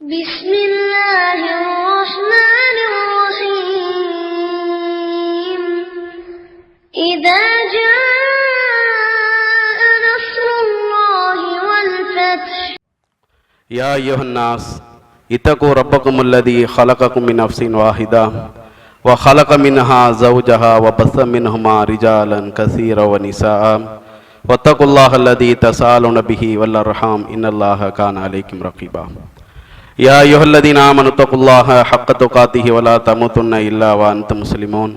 بسم الله الرحمن الرحيم إذا جاء نصر الله والفتح يا أيها الناس اتقوا ربكم الذي خلقكم من نفس واحدة وخلق منها زوجها وبث منهما رجالا كثيرا ونساء واتقوا الله الذي تساءلون به والأرحام إن الله كان عليكم رقيبا يا أيها الذين آمنوا اتقوا الله حق تقاته ولا تموتن إلا وأنتم مسلمون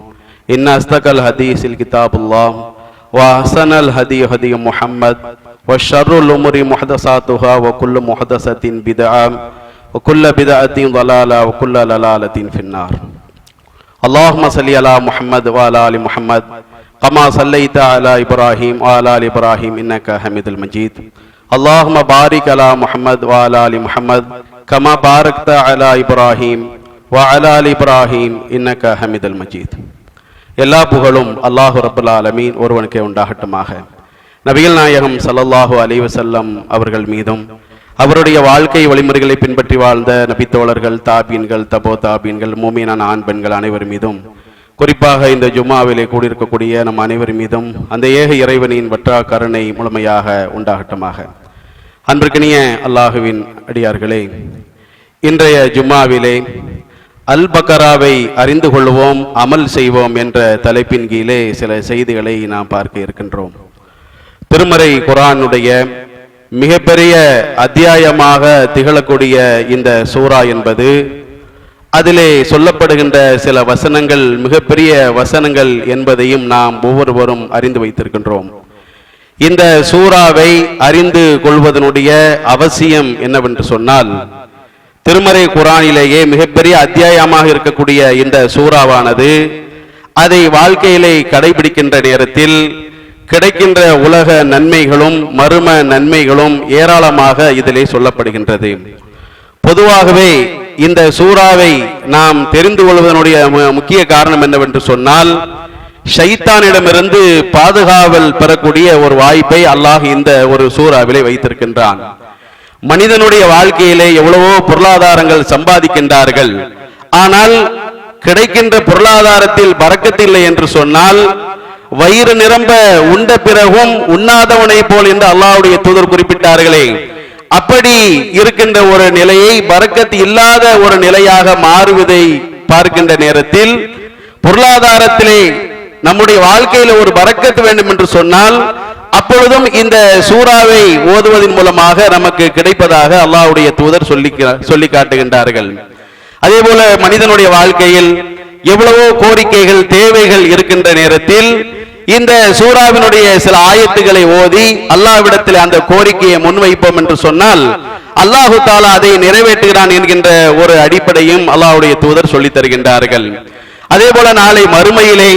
إن أصدق الحديث كتاب الله وأحسن الهدي هدي محمد وشر الأمور محدثاتها وكل محدثة بدعة وكل بدعة ضلالة وكل ضلالة في النار اللهم صل على محمد وعلى آل محمد كما صليت على إبراهيم وعلى آل إبراهيم إنك حميد المجيد اللهم بارك على محمد وعلى آل محمد كما باركت على إبراهيم وعلى آل إبراهيم إنك حميد المجيد. எல்லா புகழும் அல்லாஹ் ரப்பல் ஆலமீன் ஒருவனுக்கே உண்டாகட்டுமாக. நபிகள் நாயகம் ஸல்லல்லாஹு அலைஹி வஸல்லம் அவர்கள் மீதும் அவருடைய வாழ்க்கை வழிமுறைகளை பின்பற்றி வாழ்ந்த நபித்தோழர்கள், தாபீன்கள், தபோ தாபீன்கள், மூமினான ஆண் பெண்கள் அனைவர் மீதும், குறிப்பாக இந்த ஜும்மாவிலே கூடியிருக்கக்கூடிய நம் அனைவர் மீதும் அந்த ஏக இறைவனின் வற்றா கருணை முழுமையாக உண்டாகட்டுமாக. அன்பிற்கினிய அல்லாஹுவின் அடியார்களே, இன்றைய ஜும்மாவிலே அல் பக்கராவை அறிந்து கொள்வோம், அமல் செய்வோம் என்ற தலைப்பின் கீழே சில செய்திகளை நாம் பார்க்க இருக்கின்றோம். திருமறை குர்ஆனுடைய மிகப்பெரிய அத்தியாயமாக திகழக்கூடிய இந்த சூரா என்பது, அதிலே சொல்லப்படுகின்ற சில வசனங்கள் மிகப்பெரிய வசனங்கள் என்பதையும் நாம் ஒவ்வொருவரும் அறிந்து வைத்திருக்கின்றோம். இந்த சூறாவை அறிந்து கொள்வதனுடைய அவசியம் என்னவென்று சொன்னால், திருமறை குர்ஆனிலேயே மிகப்பெரிய அத்தியாயமாக இருக்கக்கூடிய இந்த சூறாவானது அதை வாழ்க்கையிலே கடைபிடிக்கின்ற நேரத்தில் கிடைக்கின்ற உலக நன்மைகளும் மறும நன்மைகளும் ஏராளமாக இதிலே சொல்லப்படுகின்றது. பொதுவாகவே இந்த சூறாவை நாம் தெரிந்து கொள்வதனுடைய முக்கிய காரணம் என்னவென்று சொன்னால், ஷைத்தானிடமிருந்து பாதுகாவல் பெறக்கூடிய ஒரு வாய்ப்பை அல்லாஹ் இந்த ஒரு சூறாவிலே வைத்திருக்கின்றான். மனிதனுடைய வாழ்க்கையிலே எவ்வளவோ பொருளாதாரங்கள் சம்பாதிக்கின்றார்கள், ஆனால் கிடைக்கின்ற பொருளாதாரத்தில் பரக்கத்தில்லை என்று சொன்னால், வயிறு நிரம்ப உண்ட பிறகும் உண்ணாதவனை போல் என்று அல்லாஹ்வுடைய தூதர் குறிப்பிட்டார்களே, அப்படி இருக்கின்ற ஒரு நிலையை பரக்கத் இல்லாத ஒரு நிலையாக மாறுவதை பார்க்கின்ற நேரத்தில், பொருளாதாரத்திலே நம்முடைய வாழ்க்கையில் ஒரு பரக்கத் வேண்டும் என்று சொன்னால் அப்பொழுதும் இந்த சூறாவை ஓதுவதன் மூலமாக நமக்கு கிடைப்பதாக அல்லாஹ்வுடைய தூதர் சொல்லி காட்டுகின்றார்கள். அதே போல மனிதனுடைய வாழ்க்கையில் எவ்வளவோ கோரிக்கைகள், தேவைகள் இருக்கின்ற நேரத்தில் இந்த சூறாவினுடைய சில ஆயத்துக்களை ஓதி அல்லாஹ்விடத்தில் அந்த கோரிக்கையை முன்வைப்போம் என்று சொன்னால் அல்லாஹு தஆலா அதை நிறைவேற்றுகிறான் என்கின்ற ஒரு அடிப்படையும் அல்லாஹ்வுடைய தூதர் சொல்லித் தருகின்றார்கள். அதே போல நாளை மறுமையிலே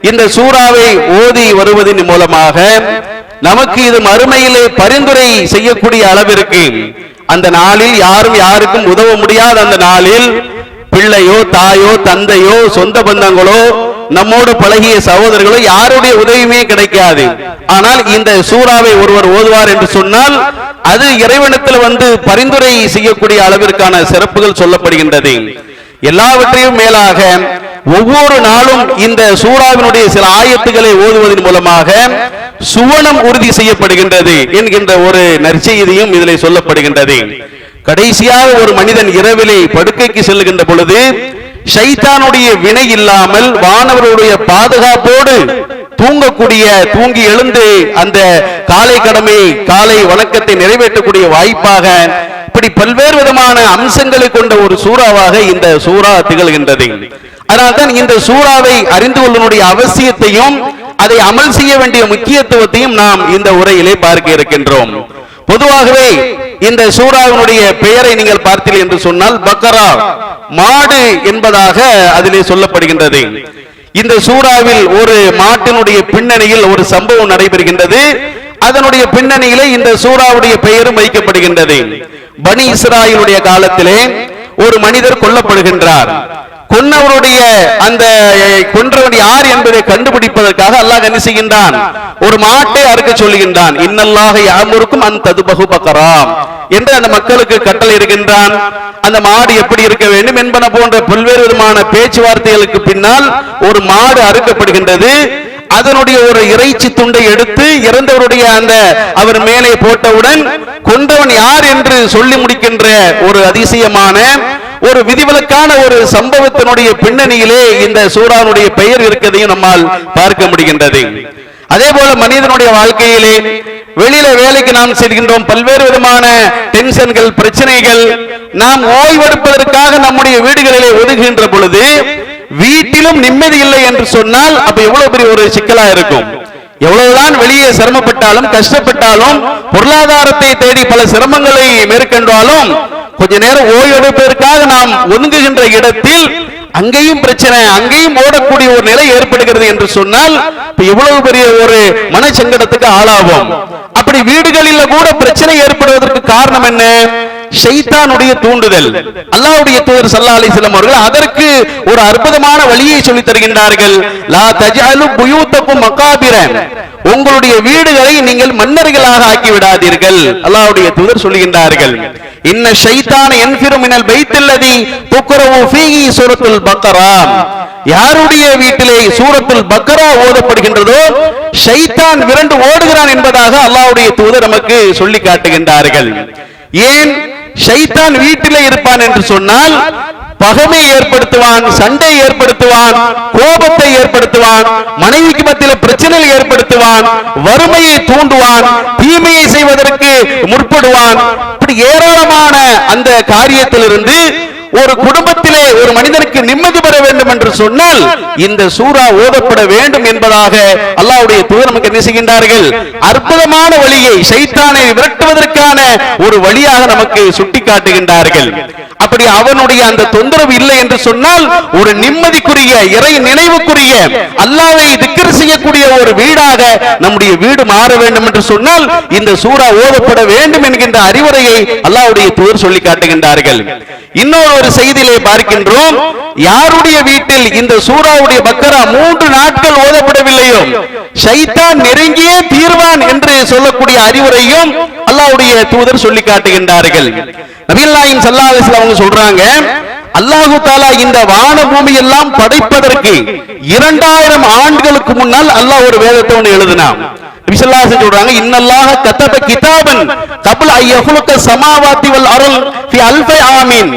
இந்த சூறாவை ஓதி வருவதன் மூலமாக நமக்கு இது மறுமையிலே பரிந்துரை செய்யக்கூடிய அளவிற்கு, அந்த நாளில் யாரும் யாருக்கும் உதவ முடியாத அந்த நாளில் பிள்ளையோ தாயோ தந்தையோ சொந்த பந்தங்களோ நம்மோடு பழகிய சகோதரர்களோ யாருடைய உதவியுமே கிடைக்காது. ஆனால் இந்த சூறாவை ஒருவர் ஓதுவார் என்று சொன்னால் அது இறைவனிடத்தில் வந்து பரிந்துரை செய்யக்கூடிய அளவிற்கான சிறப்புகள் சொல்லப்படுகின்றது. எல்லாவற்றையும் மேலாக ஒவ்வொரு நாளும் இந்த சூறாவினுடைய சில ஆயத்துக்களை ஓதுவதன் மூலமாக சுவனம் உறுதி செய்யப்படுகின்றது என்கின்ற ஒரு நற்செய்தியும் இதிலே சொல்லப்படுகின்றது. கடைசியாக ஒரு மனிதன் இரவிலே படுக்கைக்கு செல்லுகின்ற பொழுது ஷைத்தானுடைய வினை இல்லாமல் வானவருடைய பாதுகாப்போடு தூங்கி எழுந்து அந்த காலை கடமை, காலை வணக்கத்தை நிறைவேற்றக்கூடிய வாய்ப்பாக, இப்படி பல்வேறு விதமான அம்சங்களை கொண்ட ஒரு சூறாவாக இந்த சூறா திகழ்கின்றது. அதனால்தான் இந்த சூறாவை அறிந்து கொள்வதனுடைய அவசியத்தையும் அதை அமல் செய்ய வேண்டிய முக்கியத்துவத்தையும் நாம் இந்த உரையிலே பார்க்க இருக்கின்றோம். பொதுவாகவே இந்த சூறாவினுடைய பெயரை நீங்கள் பார்த்தீர்கள் என்று சொன்னால் பக்கரா, மாடு என்பதாக அதிலே சொல்லப்படுகின்றது. இந்த சூறாவில் ஒரு மாட்டினுடைய பின்னணியில் ஒரு சம்பவம் நடைபெறுகின்றது. அதனுடைய பின்னணியிலே இந்த சூறாவுடைய பெயரும் வைக்கப்படுகின்றது. பனி இஸ்ராயேலுடைய காலத்திலே ஒரு மனிதர் கொல்லப்படுகின்றார். கொன்னவருடைய அந்த கொன்றவன் யார் என்பதை கண்டுபிடிப்பதற்காக அல்லாஹ் என்ன செய்கின்றான், ஒரு மாட்டை அறுக்க சொல்லுகின்றான். இன்னல்லாஹ யஅமுருக்கும் அன் ததுபஹு பக்கராம் என்று அந்த மக்களுக்கு கட்டளை இருக்கின்றான். அந்த மாடு எப்படி இருக்க வேண்டும் என்பன போன்ற பல்வேறு விதமான பேச்சுவார்த்தைகளுக்கு பின்னால் ஒரு மாடு அறுக்கப்படுகின்றது. அதனுடைய ஒரு இறைச்சி துண்டை எடுத்து இறந்தவருடைய அந்த அவர் மேலே போட்டவுடன் கொன்றவன் யார் என்று சொல்லி முடிக்கின்ற ஒரு அதிசயமான ஒரு விதிவிலக்கான ஒரு சம்பவத்தினுடைய பின்னணியிலே இந்த சூரானுடைய பெயர் இருக்கிறதையும் நம்மால் பார்க்க முடிகின்றது. அதே போல மனிதனுடைய வாழ்க்கையிலே வெளியில வேலைக்கு நாம் செல்கின்றோம், பல்வேறு விதமான டென்ஷன்கள், பிரச்சனைகள். நாம் ஓய்வெடுப்பதற்காக நம்முடைய வீடுகளிலே ஒதுங்குகின்ற பொழுது வீட்டிலும் நிம்மதி இல்லை என்று சொன்னால் அப்ப எவ்வளவு பெரிய ஒரு சிக்கலா இருக்கும். எவ்வளவுதான் வெளியே சிரமப்பட்டாலும் கஷ்டப்பட்டாலும் பொருளாதாரத்தை தேடி பல சிரமங்களை மேற்கொண்டாலும் கொஞ்ச நேரம் ஓய்வெடுப்பதற்காக நாம் ஒதுங்குகின்ற இடத்தில் அங்கேயும் பிரச்சனை, அங்கேயும் ஓடக்கூடிய ஒரு நிலை ஏற்படுகிறது என்று சொன்னால் எவ்வளவு பெரிய ஒரு மனச்சங்கடத்துக்கு ஆளாகும். அப்படி வீடுகளில் கூட பிரச்சனை ஏற்படுவதற்கு காரணம் என்ன? ஷைத்தானுடைய தூண்டுதல். அல்லாஹ்வுடைய தூதர் ஸல்லல்லாஹு அலைஹி வஸல்லம் அவர்கள் அதற்கு ஒரு அற்புதமான வழியை சொல்லி தருகின்றார்கள். லா தஜஅலு புயூத்தக்கும் மகாபிர, உங்களுடைய வீடுகளை நீங்கள் மன்னர்களாக ஆக்கி விடாதீர்கள். அல்லாஹ்வுடைய தூதர் சொல்லுகின்றார்கள், இன்ன ஷைத்தான யன்ஃபிரு மினல் பைத்தில்லதி துக்ரவு ஃபீஹி சூரத்துல் பக்கரா, யாருடைய வீட்டிலே சூரத்துல் பக்கரா ஓதப்படுகின்றதோ ஷைத்தான் விரண்டு ஓடுகிறான் என்பதாக அல்லாஹ்வுடைய தூதர் நமக்கு சொல்லி காட்டுகின்றார்கள். ஏன் ஷைத்தான் வீட்டிலே இருப்பான் என்று சொன்னால் பகமை ஏற்படுத்துவான், சண்டை ஏற்படுத்துவான், கோபத்தை ஏற்படுத்துவான், மனைவிக்கு மத்தியில் பிரச்சனை ஏற்படுத்துவான், வறுமையை தூண்டுவான், தீமையை செய்வதற்கு முற்படுவான். இப்படி ஏராளமான அந்த காரியத்திலிருந்து ஒரு குடும்பத்திலே ஒரு மனிதனுக்கு நிம்மதி பெற வேண்டும் என்று சொன்னால் இந்த சூரா ஓதப்பட வேண்டும் என்பதாக அல்லாஹ்வுடைய தூதர் நமக்கு என்ன செய்கின்றார்கள்? அற்புதமான வழியை, ஷைத்தானை விரட்டுவதற்கான ஒரு வழியாக நமக்கு சுட்டி காட்டுகின்றார்கள். அப்படி அவனுடைய அந்த தொந்தரவு இல்லை என்று சொன்னால் ஒரு நிம்மதிக்குரிய, இறை நினைவுக்குரிய, அல்லாஹ்வை திக்ர் செய்யக்கூடிய ஒரு வீடாக நம்முடைய வீடு மாற வேண்டும் என்று சொன்னால் இந்த சூரா ஓதப்பட வேண்டும் என்கின்ற அறிவுரையை அல்லாஹ்வுடைய தூதர் சொல்லி காட்டுகின்றார்கள். இன்னொரு ஒரு செய்தியிலே பார்க்கின்றோம், யாருடைய வீட்டில் இந்த சூராவுடைய பக்கரா 3 நாட்கள் ஓதப்படவில்லையோ ஷைத்தான் நெருங்கியே தீர்வான் என்று சொல்லக்கூடிய அறிவுரையும் அல்லாஹ்வுடைய தூதர் சொல்லி காட்டுகின்றார்கள். நபிகள் நாயகம் ஸல்லல்லாஹு அலைஹி வஸல்லம் அவங்க சொல்றாங்க, அல்லாஹ் தஆலா இந்த வான பூமி எல்லாம் படைப்பதற்கு 2000 ஆண்டுகளுக்கு முன்னால் அல்லாஹ் ஒரு வேதத்தை ஒன்று எழுதினான். நபி ஸல்லல்லாஹு அலைஹி வஸல்லம் சொல்றாங்க, இன்னல்லாஹ கதப கிதாபன் கப்ல அய்யஹுலக ஸமாவாதி வல் அர்ல் ஃபி அல்ஃபி ஆமீன்,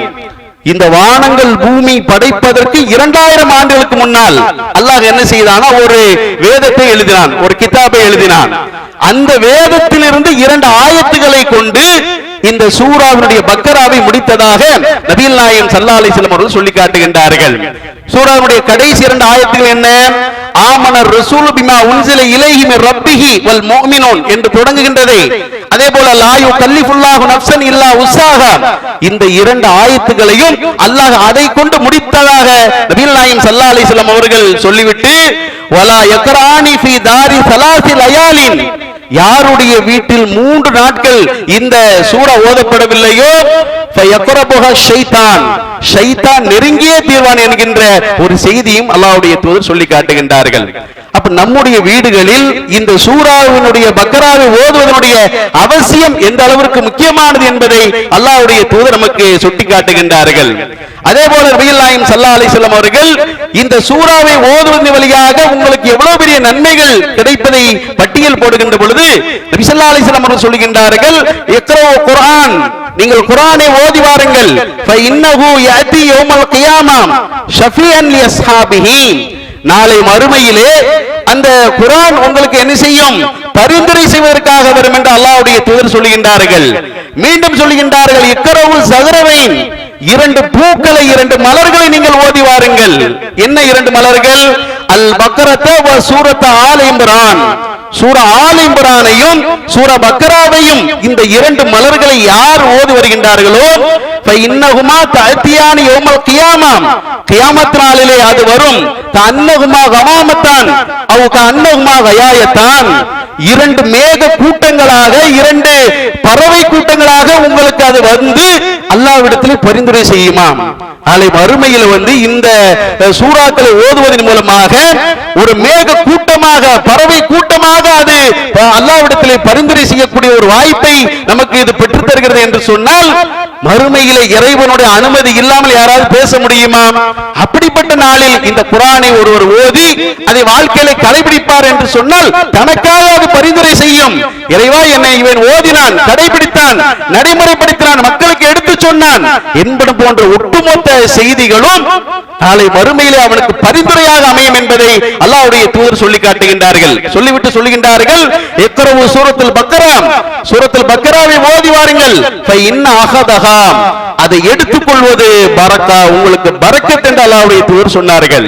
இந்த வானங்கள் பூமி படைப்பதற்கு 2000 ஆண்டுகளுக்கு முன்னால் அல்லாஹ் என்ன செய்தானா ஒரு வேதத்தை எழுதினான், ஒரு கிதாபை எழுதினான். அந்த வேதத்திலிருந்து 2 ஆயத்துக்களை கொண்டு இந்த சூராவினுடைய பக்கராவை முடித்ததாக நபிகள் நாயகம் ஸல்லல்லாஹு அலைஹி வஸல்லம் அவர்கள் சொல்லி காட்டுகின்றார்கள். சூராவுடைய கடைசி 2 ஆயத்துகள் என்ன? ஆமனர் ரசூல் பிமா உன்சில இலைஹி மிர் ரப்பிஹி வல் முஃமினூன் என்று தொடங்குகின்றது. அதே போல லா யுகல்லிஃபுல்லாஹு நஃப்ஸன் இல்லா உஸ்ஸாஹா, இந்த 2 ஆயத்துகளையும் அல்லாஹ் அதை கொண்டு முடித்ததாக நபிகள் நாயகம் ஸல்லல்லாஹு அலைஹி வஸல்லம் அவர்கள் சொல்லிவிட்டு வலா யக்ரானி ஃபீ தாரி ஸலாசி லயாலின், யாருடைய வீட்டில் 3 நாட்கள் இந்த சூரா ஓதப்படவில்லையோ ஃபயக்ரபுஹ ஷைத்தான், ஷைத்தான் நெருங்கியே தீர்வான் என்கின்ற ஒரு செய்தியும் அல்லாஹ்வுடைய தூதர் சொல்லி காட்டுகின்றார்கள். அப்ப நம்முடைய வீடுகளில் இந்த சூராவினுடைய பக்கராவை ஓதுவதனுடைய அவசியம் எந்த அளவிற்கு முக்கியமானது என்பதை அல்லாஹ்வுடைய தூதர் நமக்கு சுட்டி காட்டுகின்றார்கள். அதே போல நபிகள் நாயகம் ஸல்லல்லாஹு அலைஹி வஸல்லம் அவர்கள் இந்த சூராவை ஓதுவதன் வழியாக உங்களுக்கு எவ்வளவு பெரிய நன்மைகள் கிடைப்பதை பட்டியல் போடுகின்ற பொழுது நபி ஸல்லல்லாஹு அலைஹி வஸல்லம் அவர்கள் சொல்கின்றார்கள், இக்ரவு குர்ஆன், நீங்கள் குர்ஆனை ஓதி வாருங்கள், ஃபஇன்னஹு யஅதி யௌமல் கியாமா ஷஃபியன் லி அஸ்ஹாபிஹி, நாளை மறுமையிலே அந்த குர்ஆன் உங்களுக்கு என்ன செய்யும்? பரிந்துரை செய்வதற்காக வரும் என்று அல்லாஹ்வுடைய தூதர் சொல்லுகின்றார்கள். மீண்டும் சொல்லுகின்றார்கள், இக்ரவு ஸஹ்ரவைன், 2 பூக்களை, 2 மலர்களை நீங்கள் ஓதி வாருங்கள். என்ன 2 மலர்கள்? அல் பக்ரத வ சூரத் ஆல் இம்ரான், சூரா ஆல் இம்ரானையும் சூரா பக்கராவையும் இந்த இரண்டு மலர்களை யார் ஓதி வருகின்றார்களோ இன்னஹுமா தஅத்தியானி யௌமல் கியாமா, கியாமத் நாளிலே அது வரும். கஅன்னஹுமா கமாமத்தான் அவ் கஅன்னஹுமா கயாயத்தான், இரண்டு மேக கூட்டங்களாக, இரண்டு பறவை கூட்டங்களாக உங்களுக்கு அது வந்து அல்லாஹ்விடத்தில் பரிந்துரை செய்யுமாம். நாளை மறுமையில் வந்து இந்த சூறாக்களை ஓதுவதன் மூலமாக ஒரு மேக கூட்டமாக, பறவை கூட்டமாக அது அல்லாஹ்விடத்திலே பரிந்துரை செய்யக்கூடிய ஒரு வாய்ப்பை நமக்கு இது பெற்றுத் தருகிறது என்று சொன்னால், மறுமையிலே இறைவனுடைய அனுமதி இல்லாமல் யாராவது பேச முடியுமா? அப்படிப்பட்ட நாளில் இந்த குர்ஆனை ஒருவர் ஓதி அதை வாழ்க்கையில கடைபிடிப்பார் என்று சொன்னால் தனக்காக அது பரிந்துரை செய்யும். இறைவா, என்னை இவன் ஓதினான், கடைபிடித்தான், நடைமுறைப்படுத்தினான், மக்களுக்கு எடுத்து சொன்னான் என்பது போன்ற ஒட்டுமொத்த செய்திகளும் நாளை மறுமையிலே அவனுக்கு பரிந்துரையாக அமையும் என்பதை அல்லாஹ்வுடைய தூதர் சொல்லி காட்டுகின்றார்கள். சொல்லிவிட்டு சொல்லுகின்றார்கள், இக்ரவு சூரத்துல் பக்கரா, சூரத்துல் பக்கராவை ஓதி வாருங்கள். ஃபஇன்ன அஹதஹா, அதை எடுத்துக்கொள்வது பரக்கா, உங்களுக்கு பரக்கத் என்று அல்லாஹ்வுடைய தூதர் சொன்னார்கள்.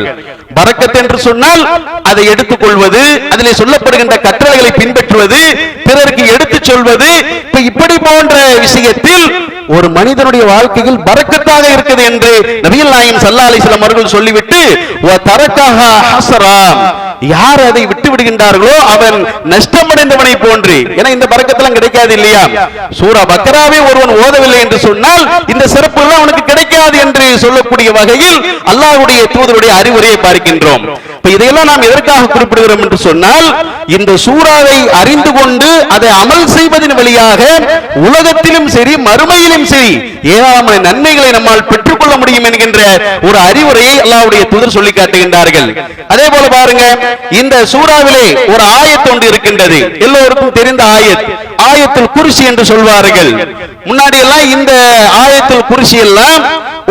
பரக்கத் என்று சொன்னால் அதை எடுத்துக்கொள்வது, அதிலே சொல்லப்படுகின்ற கட்டளைகளை பின்பற்றுவது, பிறருக்கு எடுத்துச் சொல்வது, இப்படி போன்ற விஷயத்தில் ஒரு மனிதனுடைய வாழ்க்கையில் பரக்கத்தாக இருக்குது என்று நபிகள் நாயகம் ஸல்லல்லாஹு அலைஹி வஸல்லம் அவர்கள் சொல்லிவிட்டு வ தரக்கஹா ஹஸரா, யார் அதை விட்டு விடுகின்றார்களோ அவன் நஷ்டமடைந்தவனை போன்று. ஏன்னா இந்த பரக்கத்தெல்லாம் கிடைக்காது இல்லையா? சூரா பக்கராவை ஒருவன் ஓதவில்லை என்று சொன்னால் இந்த சிறப்பு எல்லாம் அவனுக்கு கிடைக்காது என்று சொல்லக்கூடிய வகையில் அல்லாஹ்வுடைய தூதருடைய அறிவுரையை பார்க்கின்றோம். இதையெல்லாம் நாம் எதற்காக குறிப்பிடுகிறோம் என்று சொன்னால், இந்த சூறாவை அறிந்து கொண்டு அதை அமல் செய்வதன் வழியாக உலகத்திலும் சரி மறுமையிலும் சரி ஏராளமான நன்மைகளை நம்மால் பெற்றுக்கொள்ள முடியும் என்கின்ற ஒரு அறிவுரையை அல்லாஹ்வுடைய தூதர் சொல்லி காட்டுகின்றார்கள். அதே போல பாருங்க, இந்த சூறாவிலே ஒரு ஆயத் ஒன்று இருக்கின்றது, எல்லோருக்கும் தெரிந்த ஆயத், ஆயத்துல் குர்சி என்று சொல்வார்கள். முன்னாடி எல்லாம் இந்த ஆயத்துல் குர்சி எல்லாம்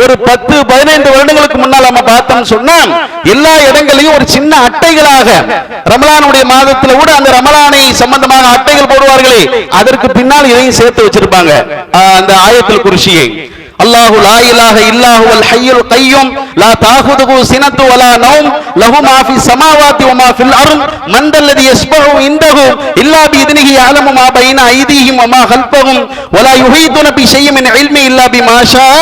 ஒரு 10-15 வருடங்களுக்கு முன்னால் நம்ம பார்த்தோம் சொன்னா எல்லா இடங்களையும் ஒரு சின்ன அட்டைகளாக, ரமலானுடைய மாதத்துல கூட அந்த ரமலானை சம்பந்தமான அட்டைகள் போடுவார்களே, அதற்கு பின்னால் இதையும் சேர்த்து வச்சிருப்பாங்க அந்த ஆயத்துல் குர்சியை. அல்லாஹு லா இலாஹ இல்லாஹுவல் ஹய்யுல் கய்யூம் லா தாகுதுஹு சினத்து வலா நௌம் லஹு மா ஃபிஸ் ஸமாவாதி வ மா ஃபில் அர்த் மன் தல்லதி யஸ்பஹு இன்தஹு இல்லா பிஇذنஹி யஅலமு மா பைன ஐதீஹிம் வ மா கல்ஃபஹும் வலா யுஹீதுன பிஷைஇன் மின் இல்மி இல்லா பிமா ஷாஅ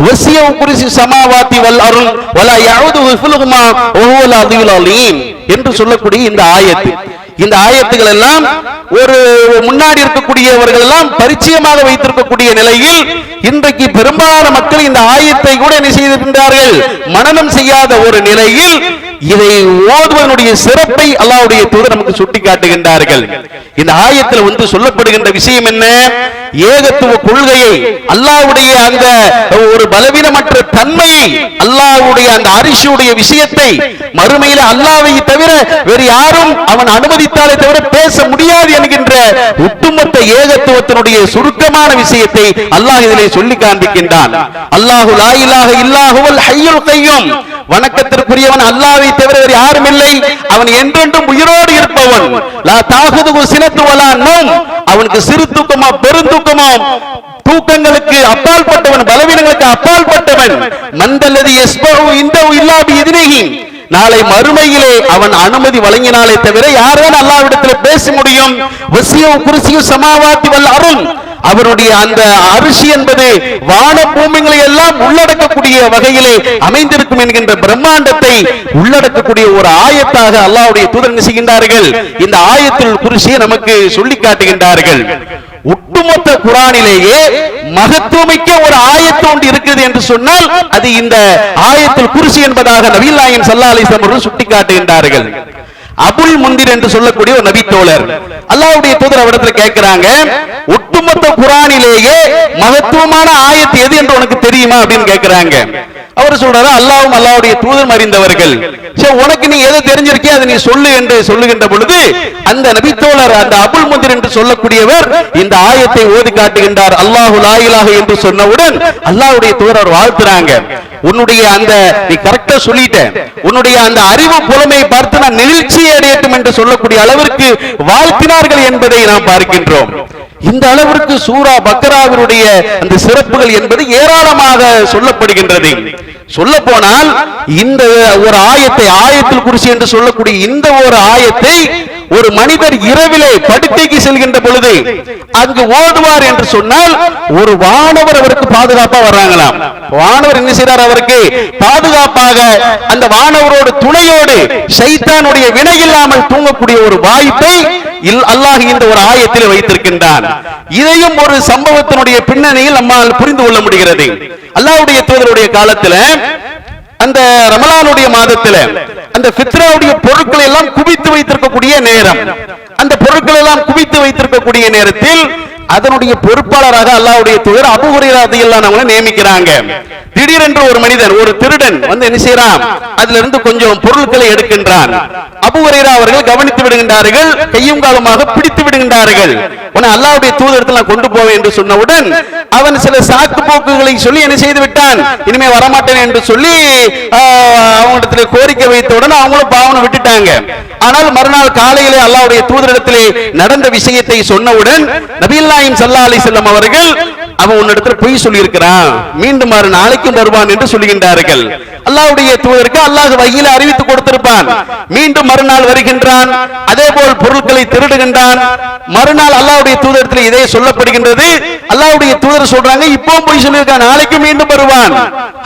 வஸிய குர்சி ஸமாவாதி வல் அர்த் வலா யஊதுஹு ஹிஃப்லுஹுமா வ ஹுவல் அலீயுல் அலீம் என்று சொல்லக்கூடிய இந்த ஆயத்து, இந்த ஆயத்துகள் எல்லாம் ஒரு முன்னாடி இருக்கக்கூடியவர்கள் எல்லாம் பரிச்சயமாக வைத்திருக்கக்கூடிய நிலையில் இன்றைக்கு பெரும்பாலான மக்கள் இந்த ஆயத்தை கூட என்ன செய்திருக்கின்றார்கள், மனனம் செய்யாத ஒரு நிலையில் இதை ஓதுவதனுடைய சிறப்பை அல்லாஹ்வுடைய தூதர் நமக்கு சுட்டி காட்டுகின்றார்கள். இந்த ஆயத்தில் வந்து சொல்லப்படுகின்ற விஷயம் என்ன? ஏகத்துவ கொள்கையை, அல்லாஹ்வுடைய அந்த ஒரு பலவீனமற்ற தன்மையை, அல்லாஹ்வுடைய அந்த அரிஷுடைய விஷயத்தை, மறுமையில அல்லாஹ்வை தவிர வேறு யாரும் அவன் அனுமதித்தாலே தவிர பேச முடியாது என்கின்ற ஒட்டுமொத்த ஏகத்துவத்தினுடைய சுருக்கமான விஷயத்தை அல்லாஹ் இதிலே சொல்லி காண்பிக்கின்றான். அல்லாஹு லா இலாஹ இல்லாஹுவல் ஹய்யுல் கய்யூம், வணக்கத்திற்குரியவன் அல்லாஹ்வை தவிர வேறு யாரும் இல்லை, அவன் என்றென்றும் உயிரோடு இருப்பவன். லா தாகுதுஹு சினத்து வலா நௌம், அவனுக்கு சிறு தூக்கமோ பெருந்தூக்கமோ, தூக்கங்களுக்கு அப்பால் பட்டவன், பலவீனங்களுக்கு அப்பால் பட்டவன். மந்தல்லதி யஸ்பஹு இன்தஹு இல்லா பிஇذنஹி, நாளை மறுமையிலே அவன் அனுமதி வழங்கினாலே தவிர யாரும் அல்லாஹ்விடத்தில் பேச முடியும். வஸிய குர்சியு ஸமாவாதி வல் அர்த், அவருடைய அந்த அரிசி என்பது வான பூமிகளை எல்லாம் உள்ளடக்கக்கூடிய வகையிலே அமைந்திருக்கும் என்கின்ற பிரம்மாண்டத்தை உள்ளடக்கக்கூடிய ஒரு ஆயத்தாக அல்லாஹ்வுடைய தூதர் செய்கின்றார்கள். இந்த ஆயத்துல் குர்சியை நமக்கு சொல்லி காட்டுகின்றார்கள். ஒட்டுமொத்த குர்ஆனிலேயே மகத்துவமிக்க ஒரு ஆயத்து ஒன்று இருக்குது என்று சொன்னால் அது இந்த ஆயத்துல் குர்சி என்பதாக நபிகள் நாயகம் ஸல்லல்லாஹு அலைஹி வஸல்லம் அவர்கள் சுட்டி காட்டுகின்றார்கள். அபுல் முந்திர் என்று சொல்லக்கூடிய ஒரு நபி தோழர், அல்லாஹ்வுடைய தூதர் அவரிடத்தில் கேட்கிறாங்க, ஒட்டுமொத்த குர்ஆனிலேயே மகத்துவமான ஆயத்து எது என்று உனக்கு தெரியுமா அப்படின்னு கேட்கிறாங்க. அவர் சொல்றாரு, அல்லாஹ்வும் அல்லாஹ்வுடைய தூதரும் அறிந்தவர்கள், சரி உனக்கு நீ எது தெரிஞ்சிருக்கே அதை நீ சொல்லு என்று சொல்லுகின்ற பொழுது அந்த நபி தோழர், அந்த அபுல் முந்திர் என்று சொல்லக்கூடியவர் இந்த ஆயத்தை ஓதி காட்டுகின்றார். அல்லாஹு லா இலாஹ என்று சொன்னவுடன் அல்லாஹ்வுடைய தூதர் அவர் வாழ்த்துறாங்க, உன்னுடைய அந்த நீ கரெக்டா சொல்லிட்ட, உன்னுடைய அந்த அறிவு புலமை பார்த்து நான் நெகிழ்ச்சி அடையட்டும் என்று சொல்லக்கூடிய அளவிற்கு வாழ்த்தினார்கள் என்பதை நாம் பார்க்கின்றோம். இந்த அளவிற்கு சூரா பக்கராவினுடைய அந்த சிறப்புகள் என்பது ஏராளமாக சொல்லப்படுகின்றது. சொல்ல போனால் இந்த ஒரு ஆயத்தில் குர்சி என்று சொல்லக்கூடிய இந்த ஒரு ஆயத்தை ஒரு மனிதர் இரவிலே படுக்கைக்கு செல்கின்ற பொழுது அங்கு ஓதுவார் என்று சொன்னால் ஒரு வானவர் அவருக்கு பாதுகாப்பா வர்றாங்களாம். வானவர் என்ன செய்றார்? அவருக்கு பாதுகாப்பாக அந்த வானவரோடு துணையோடு ஷைத்தானுடைய வினை இல்லாமல் தூங்கக்கூடிய ஒரு வாய்ப்பை அல்லாஹ் இந்த ஒரு ஆயத்தில் வைத்திருக்கின்றான். இதையும் ஒரு சம்பவத்தினுடைய பின்னணியில் நம்மால் புரிந்து கொள்ள முடிகிறது. அல்லாஹ்வுடைய தூதருடைய காலத்துல அந்த ரமலானுடைய மாதத்துல அந்த ஃபித்ராவுடைய பொருட்களை எல்லாம் குவித்து வைத்திருக்கக்கூடிய நேரம், அந்த பொருட்கள் எல்லாம் குவித்து வைத்திருக்கக்கூடிய நேரத்தில் அதனுடைய பொறுப்பாளராக அல்லாஹ்வுடைய தூதர் அபூ ஹுரைரா ரலியல்லாஹு அன்ஹு நியமிக்கிறாங்க. திடீரென்று ஒரு மனிதன், ஒரு திருடன் வந்து என்ன செய்யறான்? அதுல இருந்து கொஞ்சம் பொருட்களை எடுக்கின்றான். அபூ ஹுரைரா அவர்கள் கவனித்து விடுகின்றார்கள், கையும் காலமாக பிடித்து விடுகின்றார்கள். உன்னை அல்லாஹ்வுடைய தூதரிடத்தில் நான் கொண்டு போவேன் என்று சொன்னவுடன் அவன் சில சாக்கு போக்குகளை சொல்லி என்ன செய்து விட்டான்? இனிமே வரமாட்டேன் என்று சொல்லி அவங்களிடத்திலே கோரிக்கை வைத்தவுடன் அவங்களும் பாவனை விட்டுட்டாங்க. ஆனால் மறுநாள் காலையிலே அல்லாஹ்வுடைய தூதரிடத்திலே நடந்த விஷயத்தை சொன்னவுடன் நபிகள் நாயகம் ஸல்லல்லாஹு அலைஹி வஸல்லம் அவர்கள் அவன் உன்னிடத்துல பொய் சொல்லி இருக்கிறான், மீண்டும் மறு நாளைக்கும் வருவான் என்று சொல்லுகின்றார்கள். அல்லாஹ்வுடைய தூதருக்கு அல்லாஹ் வஹீல அறிவித்து கொடுத்திருப்பான். மீண்டும் மறுநாள் வருகின்றான், அதே போல் பொருட்களை திருடுகின்றான். மறுநாள் அல்லாஹ்வுடைய தூதரிடத்தில் இதே சொல்லப்படுகின்றது. அல்லாஹ்வுடைய தூதர் சொல்றாங்க, இப்போ பொய் சொல்லியிருக்கான், நாளைக்கு மீண்டும் வருவான்.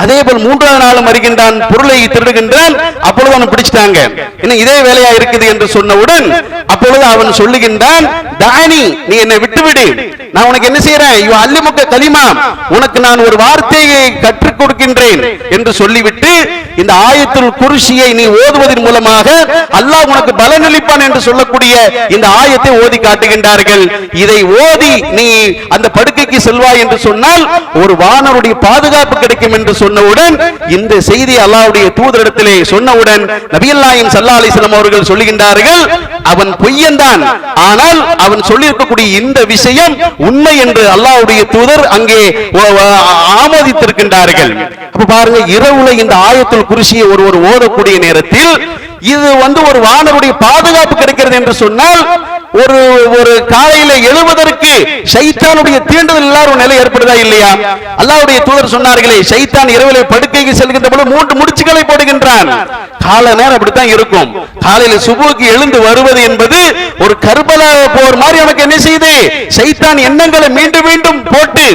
அதே போல் மூன்றாவது நாளும் வருகின்றான், பொருளை திருடுகின்றான். அப்பொழுது அவன் பிடிச்சிட்டாங்க. இன்னும் இதே வேலையா இருக்குது என்று சொன்னவுடன் அப்பொழுது அவன் சொல்லுகின்றான், தானி நீ என்னை விட்டுவிடு, நான் உனக்கு என்ன செய்யறேன்? அல்லிமுக்க கலிமா, உனக்கு நான் ஒரு வார்த்தையை கற்றுக் கொடுக்கின்றேன் என்று சொல்லிவிட்டு இந்த ஆயத்துல் குர்சியை நீ ஓதுவதன் மூலமாக அல்லாஹ் உனக்கு பலனளிப்பான் என்று சொல்லக்கூடிய இந்த ஆயத்தை ஓதி காட்டுகின்றார்கள். இதை ஓதி நீ அந்த படுக்கைக்கு செல்வாய் என்று சொன்னால் ஒரு வானருடைய பாதுகாப்பு கிடைக்கும் என்று சொன்னவுடன் இந்த செய்தி அல்லாஹ்வுடைய தூதரிடத்திலே சொன்னவுடன் நபிகள் நாயகம் ஸல்லல்லாஹு அலைஹி வஸல்லம் அவர்கள் சொல்லுகின்றார்கள், அவன் பொய்யன்தான், ஆனால் அவன் சொல்லியிருக்கக்கூடிய இந்த விஷயம் உண்மை என்று அல்லாஹ்வுடைய தூதர் அங்கே ஆமோதித்திருக்கின்றார்கள். அப்ப பாருங்க, இரவுல இந்த ஆயத்துல் குர்சியை ஒருவர் ஓதக்கூடிய நேரத்தில் இது ஒரு வானருடைய பாதுகாப்பு கிடைக்கிறது என்று சொன்னால் ஒரு காலையில எழுவதற்கு ஷைத்தானுடைய தீண்டுதல் இல்லாத ஒரு நிலை ஏற்படுதா இல்லையா? அல்லாஹ்வுடைய தூதர் சொன்னார்களே, ஷைத்தான் இரவிலே படுக்கைக்கு செல்கின்ற பொழுது 3 முடிச்சுகளை போடுகின்றான். கால நேரம் அப்படித்தான் இருக்கும். காலையில சுபுக்கு எழுந்து வருவது என்பது ஒரு கர்பலா போர் மாதிரி நமக்கு என்ன செய்யுது? ஷைத்தான் எண்ணங்களை மீண்டும் மீண்டும் போட்டு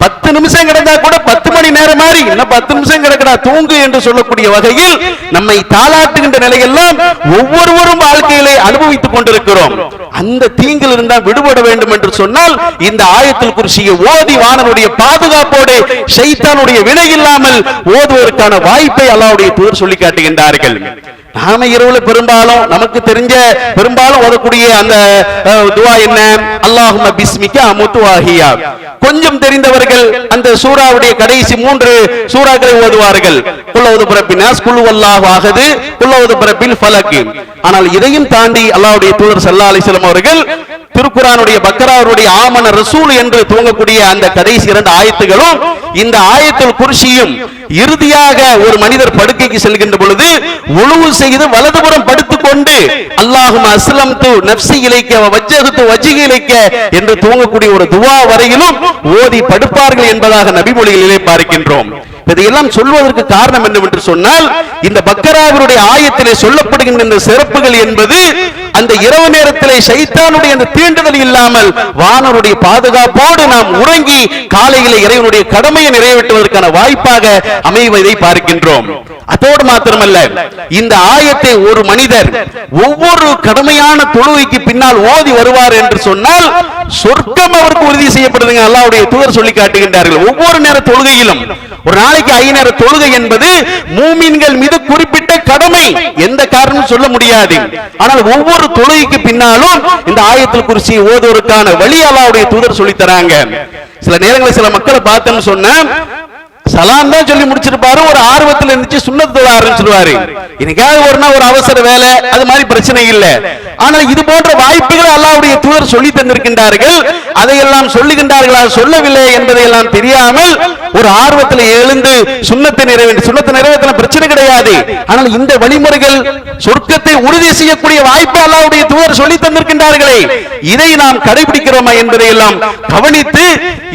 10 நிமிஷம் கிடந்தா கூட 10 மணி நேரம் மாதிரி இன்னும் 10 நிமிஷம் கிடக்கடா தூங்கு என்று சொல்லக்கூடிய வகையில் நம்மை தாளாட்டுகின்ற நிலையெல்லாம் ஒவ்வொருவரும் வாழ்க்கையிலே அனுபவித்துக் கொண்டிருக்கிறோம். அந்த தீங்கில் இருந்தால் விடுபட வேண்டும் என்று சொன்னால் இந்த ஆயத்துல் குர்சியை ஓதி வானருடைய பாதுகாப்போடு ஷைத்தானுடைய வினை இல்லாமல் ஓதுவதற்கான வாய்ப்பை அல்லாஹ்வுடைய தூதர் சொல்லி காட்டுகின்றார்கள். நாம இரவுல பெரும்பாலும் நமக்கு தெரிஞ்ச பெரும்பாலும் ஓதக்கூடிய அந்த துஆ என்ன? அல்லாஹும்ம பிஸ்மிக அமுது வாஹியா. கொஞ்சம் தெரிந்தவர்கள் அந்த சூராவுடைய கடைசி 3 சூறாக்களை ஓதுவார்கள். குல் அஊது பிரப்பின்னாஸ், குல் வல்லாஹு அஹது, குல் அஊது பிரப்பில் ஃபலக். ஆனால் இதையும் தாண்டி அல்லாஹ்வுடைய தூதர் ஸல்லல்லாஹு அலைஹி வஸல்லம் அவர்கள் திருக்குர்ஆனுடைய பக்கராவுடைய ஆமன ரசூல் என்று துவங்கக்கூடிய அந்த கடைசி 2 ஆயத்துகளும் இந்த ஆயத்துல் குர்சியும் இறுதியாக ஒரு மனிதர் படுக்கைக்கு செல்கின்ற பொழுது உழுவு செய்து வலதுபுறம் படுத்துக் கொண்டு அல்லாஹும்ம அஸ்லம்து நஃப்ஸி இலைக்க வ வஜ்ஜஹது வஜ்ஹி இலைக்க என்று துவங்கக்கூடிய ஒரு துஆ வரையிலும் ஓதி படுப்பார்கள் என்பதாக நபிமொழிகளிலே பார்க்கின்றோம். இதையெல்லாம் சொல்வதற்கு காரணம் என்னவென்று சொன்னால் இந்த பக்கராவினுடைய ஆயத்திலே சொல்லப்படுகின்ற இந்த சிறப்புகள் என்பது அந்த இரவு நேரத்திலே ஷைத்தானுடைய அந்த தீண்டுதல் இல்லாமல் வானருடைய பாதுகாப்போடு நாம் உறங்கி காலையிலே இறைவனுடைய கடமையை நிறைவேற்றுவதற்கான வாய்ப்பாக அமைவதை பார்க்கின்றோம். அதோடு மாத்திரமல்ல, இந்த ஆயத்தை ஒரு மனிதர் ஒவ்வொரு கடமையான தொழுகைக்கு பின்னால் ஓதி வருவார் என்று சொன்னால் சொர்க்கம் அவருக்கு உறுதி செய்யப்படுதுங்க. அல்லாஹ்வுடைய தூதர் சொல்லி காட்டுகின்றார்கள். ஒவ்வொரு நேர தொழுகையிலும், ஒரு நாளைக்கு 5 நேர தொழுகை என்பது மூமின்கள் மீது குறிப்பிட்ட கடமை, எந்த காரணமும் சொல்ல முடியாது. ஆனால் ஒவ்வொரு தொழுகைக்கு பின்னாலும் இந்த ஆயத்துல் குர்சி ஓதுவதற்கான வழி அல்லாஹ்வுடைய தூதர் சொல்லி தராங்க. சில நேரங்களில் சில மக்களை பார்த்தோம்னு சொன்னா சலாம் தான் சொல்லி முடிச்சிருப்பாரு, ஒரு ஆர்வத்தில் இருந்துச்சு சுன்னத் தொழ ஆரம்பிச்சிருவாரு. இன்னைக்காவது ஒரு அவசர வேலை, அது மாதிரி பிரச்சனை இல்லை. ஆனால் இது போன்ற வாய்ப்புகளை அல்லாஹ்வுடைய தூதர் சொல்லி தந்திருக்கின்றார்கள். அதையெல்லாம் சொல்லுகின்றார்களா சொல்லவில்லை என்பதையெல்லாம் தெரியாமல் ஒரு ஆர்வத்தில் எழுந்து சுன்னத்தை நிறைவேற்ற பிரச்சனை கிடையாது. ஆனால் இந்த வழிமுறைகள் சொர்க்கத்தை உறுதி செய்யக்கூடிய வாய்ப்பு அல்லாஹ்வுடைய தூதர் சொல்லி தந்திருக்கின்றார்களே, இதை நாம் கடைபிடிக்கிறோமா என்பதை எல்லாம் கவனித்து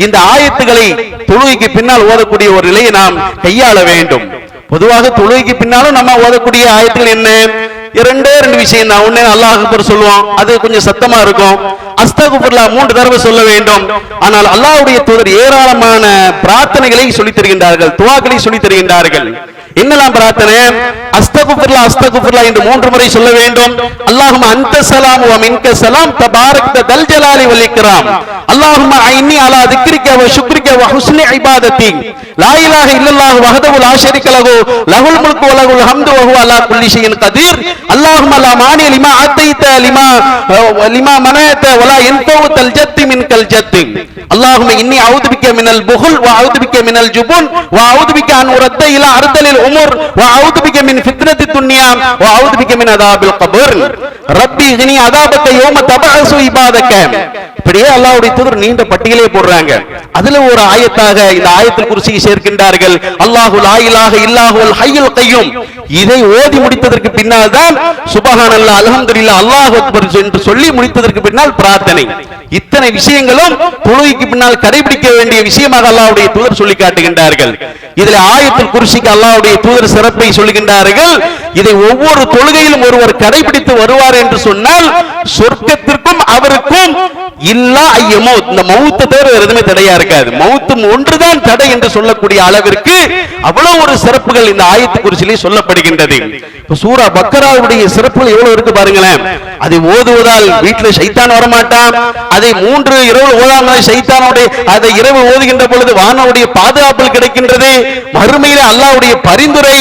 இந்த ஆயத்துக்களை தொழுகைக்கு பின்னால் ஓதக்கூடிய ஒரு நிலையை நாம் கையாள வேண்டும். பொதுவாக தொழுகைக்கு பின்னாலும் நம்ம ஓதக்கூடிய ஆயத்துகள் என்ன? ரெண்டு விஷயம் தான். ஒண்ணு அல்லாஹ் அக்பர் சொல்லுவோம், அது கொஞ்சம் சத்தமா இருக்கும். அஸ்தக்ஃபிருல்லாஹ் 3 தடவை சொல்ல வேண்டும். ஆனால் அல்லாஹ்வுடைய தூதர் ஏராளமான பிரார்த்தனைகளை சொல்லித் தருகின்றார்கள், துஆக்களை சொல்லித் தருகின்றார்கள். என்னெல்லாம் பிரார்த்தனை? அஸ்தக்ஃபிருல்லாஹ் அஸ்தக்ஃபிருல்லாஹ் என்று 3 முறை சொல்ல வேண்டும். அல்லாஹும்ம அன்த ஸலாம் வ மின்க ஸலாம் தபாரக்த தல் ஜலாலி வல் இக்ராம். அல்லாஹும்ம ஐன்னி அலா திக்ரிக வ ஷுக்ரிக வ ஹுஸ்னி இபாதத்தி. லா இலாஹ இல்லல்லாஹு வஹ்தஹு லா ஷரீக லஹு லஹுல் முல்கு வ லஹுல் ஹம்து வ ஹுவ அலா குல்லி ஷைஇன் கதீர். அல்லாஹும்ம லா மானி லிமா ஆதைத லிமா மனஅத வ லா யன்ஃபஉ தல் ஜத்தி மின்கல் ஜத்தி. அல்லாஹும்ம இன்னி அஊது பிக மினல் புஹுல் வ அஊது பிக மினல் ஜுபுன் வ அஊது பிக அன் உரத்த இலா அர்தலில் உமர் வ அஊது பிக மின் ஃபித்னத்தி துன்யா வ அஊது பிக மின் அதாபில் கபர். ரப்பி கினி அதாபக யௌம தபஅசு இபாதக. இப்படியே அல்லாஹ்வுடைய தூதர் நீண்ட பட்டியலே போடுறாங்க. அதுல ஒரு ஆயத்தாக இந்த ஆயத்துல் குர்சியை சேர்க்கின்றார்கள். அல்லாஹு லா இலாஹ இல்லாஹுல் ஹய்யுல் கய்யூம். இதை ஓதி முடித்ததற்கு பின்னால் தான் சுப்ஹானல்லாஹ் அல்ஹம்துலில்லாஹ் அல்லாஹு அக்பர் என்று சொல்லி முடித்ததற்கு பின்னால் பிரார்த்தனை. இத்தனை விஷயங்களும் தொழுகைக்கு பின்னால் கடைபிடிக்க வேண்டிய விஷயமாக அல்லாஹ்வுடைய தூதர் சொல்லி காட்டுகின்றார்கள். இதில் ஆயத்துல் குர்சிக்கு அல்லாஹ்வுடைய தூதர் சிறப்பை சொல்லுகின்றார்கள். இதை ஒவ்வொரு தொழுகையிலும் ஒருவர் கடைபிடித்து வருவார் என்று சொன்னால் சொர்க்கத்திற்கும் அவருக்கும் இல்லா ஐயமௌத், இந்த மௌத்தை தவிர வேற எதுவுமே தடையா இருக்காது. மௌத்தும் ஒன்றுதான் தடை என்று சொல்லக்கூடிய அளவிற்கு அவ்வளவு ஒரு சிறப்புகள் இந்த ஆயத்து குர்சியிலே சொல்லப்படுகின்றது. சூரா பக்கராவுடைய சிறப்புகள் எவ்வளவு இருக்கு பாருங்களேன். அதை ஓதுவதால் வீட்டில் சைத்தான் வரமாட்டான். அதை 3 இரவு ஓதாமல் சைத்தானுடைய அதை இரவு ஓதுகின்ற பொழுது வானவுடைய பாதுகாப்பு கிடைக்கின்றது. மறுமையிலே அல்லாஹ்வுடைய பரிந்துரை,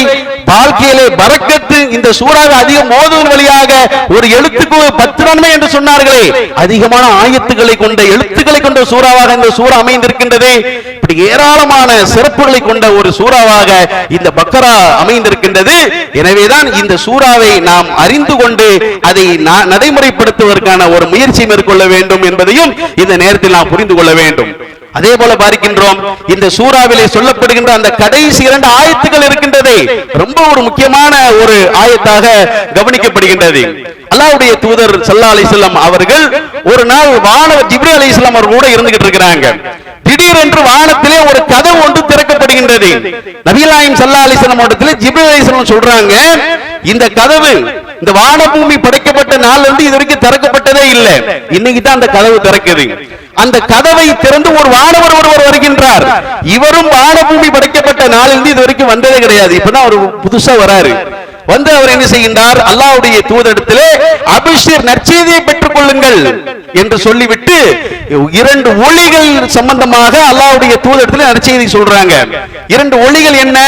வாழ்க்கையிலே பரக்கத்து. இந்த சூறாவை அதிகம் ஓதுவதன் வழியாக ஒரு எழுத்துக்கு 10 நன்மை என்று சொன்னார்களே, அதிகமான ஆயத்துக்களை கொண்ட எழுத்துக்களை கொண்ட சூறாவாக இந்த சூறா அமைந்திருக்கின்றது. இப்படி ஏராளமான சிறப்புகளை கொண்ட ஒரு சூறாவாக இந்த பக்கரா அமைந்திருக்கின்றது. எனவேதான் இந்த சூறாவை நாம் அறிந்து கொண்டு அதை நடைமுறைப்படுத்துவதற்கான ஒரு முயற்சி மேற்கொள்ள வேண்டும் என்பதையும் இந்த நேரத்தில் நாம் புரிந்து கொள்ள வேண்டும். அதே போல பார்க்கின்றோம், இந்த சூறாவிலே சொல்லப்படுகின்ற அந்த கடைசி 2 ஆயத்துகள் இருக்கின்றது. ரொம்ப ஒரு முக்கியமான ஒரு ஆயத்தாக கவனிக்கப்படுகின்றது. அல்லாஹ்வுடைய தூதர் ஸல்லல்லாஹு அலைஹி வஸல்லம் அவர்கள் ஒரு நாள் வானவர் ஜிப்ரீல் அலைஹிஸ்ஸலாம் அவர் கூட இருந்துகிட்டு இருக்கிறாங்க. திடீரென்று வானத்திலே ஒரு கதவு ஒன்று திறக்கப்படுகின்றது. நபிகள் நாயகம் ஸல்லல்லாஹு அலைஹி வஸல்லம் இடத்திலே ஜிப்ரீல் அலைஹிஸ்ஸலாம் சொல்றாங்க, இந்த கதவு இந்த வானபூமி படைக்கப்பட்ட நாள்ல இருந்து இதுவரைக்கும் திறக்கப்பட்டதே இல்லை, இன்னைக்கு தான் அந்த கதவு திறக்குது. அந்த கதவை திறந்து ஒரு வானவர் ஒருவர் வருகின்றார். இவரும் வானபூமி படைக்கப்பட்ட நாளிலிருந்து இதுவரைக்கும் வந்ததே கிடையாது, இப்பதான் அவர் புதுசா வராரு. வந்து அவர் என்ன செய்கின்றார், அல்லாஹ்வுடைய தூதரிடத்திலே அபிஷேர் நற்செய்தியை பெற்றுக் கொள்ளுங்கள் என்று சொல்லிவிட்டு 2 ஒளிகள் சம்பந்தமாக அல்லாஹ்வுடைய தூதரிடத்திலே நற்செய்தி சொல்றாங்க. 2 ஒளிகள் என்ன?